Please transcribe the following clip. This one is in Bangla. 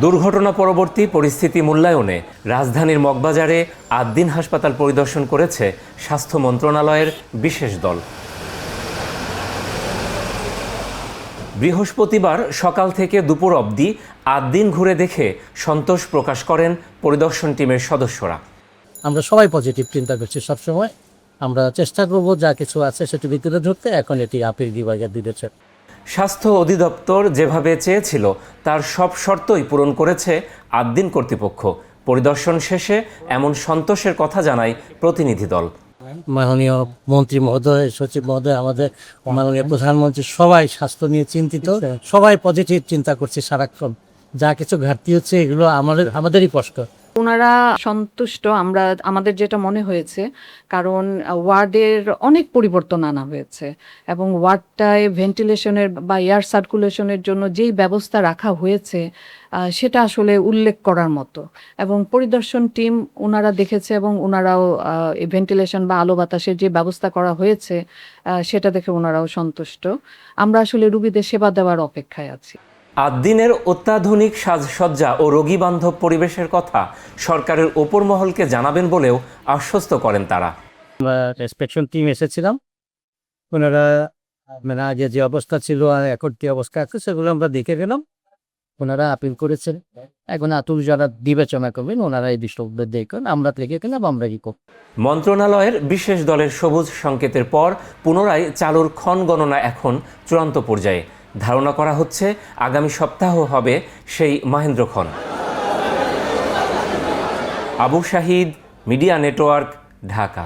দুর্ঘটনা পরবর্তী পরিস্থিতি মূল্যায়নে রাজধানীর মগবাজারে ৮ দিন হাসপাতাল পরিদর্শন করেছে স্বাস্থ্য মন্ত্রণালয়ের বিশেষ দল। বৃহস্পতিবার সকাল থেকে দুপুর অবধি ৮ দিন ঘুরে দেখে সন্তোষ প্রকাশ করেন পরিদর্শন টিমের সদস্যরা। আমরা সবাই পজিটিভ চিন্তা করছি সবসময়। আমরা চেষ্টা করব যা কিছু আছে সেটি ভিতরে ধরতে। এখন এটি আপিল বিভাগে দিয়েছে। স্বাস্থ্য অধিদপ্তর যেভাবে চেয়েছিল তার সব শর্তই পূরণ করেছে ৮ দিন কর্তৃপক্ষ। পরিদর্শন শেষে এমন সন্তোষের কথা জানায় প্রতিনিধি দল। মাননীয় মন্ত্রী মহোদয়, সচিব মহোদয়, আমাদের মাননীয় প্রধানমন্ত্রী সবাই স্বাস্থ্য নিয়ে চিন্তিত, সবাই পজিটিভ চিন্তা করছে সারাক্ষণ। যা কিছু ঘাটতি হচ্ছে এগুলো আমাদেরই কষ্ট। ওনারা সন্তুষ্ট আমাদের যেটা মনে হয়েছে, কারণ ওয়ার্ডের অনেক পরিবর্তন আনা হয়েছে এবং ওয়ার্ডটায় ভেন্টিলেশনের বা এয়ার সার্কুলেশনের জন্য যেই ব্যবস্থা রাখা হয়েছে সেটা আসলে উল্লেখ করার মতো। এবং পরিদর্শন টিম ওনারা দেখেছে এবং ওনারাও ভেন্টিলেশন বা আলো বাতাসের যে ব্যবস্থা করা হয়েছে সেটা দেখে ওনারাও সন্তুষ্ট। আমরা আসলে রোগীদের সেবা দেওয়ার অপেক্ষায় আছি। ৮ দিনের অত্যাধুনিক সাজসজ্জা ও রোগী বান্ধব পরিবেশের কথা সরকারের ওপর মহলকে জানাবেন বলেও আশ্বস্ত করেন তারা। আমরা ইন্সপেকশন টিম এসেছিলাম, ওনারা মানে আগে যে অবস্থা ছিল আর এখন যে অবস্থা আছে সেগুলো আমরা দেখে গেলাম। ওনারা আপিল করেছেন, এখন আতুল যারা বিবেচনা করবেন ওনারা এই বিষয়গুলো দেখুন। আমরা দেখে গেলাম, আমরা কি করব। মন্ত্রণালয়ের বিশেষ দলের সবুজ সংকেতের পর পুনরায় চালুর ক্ষণ গণনা এখন চূড়ান্ত পর্যায়ে। ধারণা করা হচ্ছে আগামী সপ্তাহ হবে সেই মাহেন্দ্রক্ষণ। Abu Shahid, media network, Dhaka.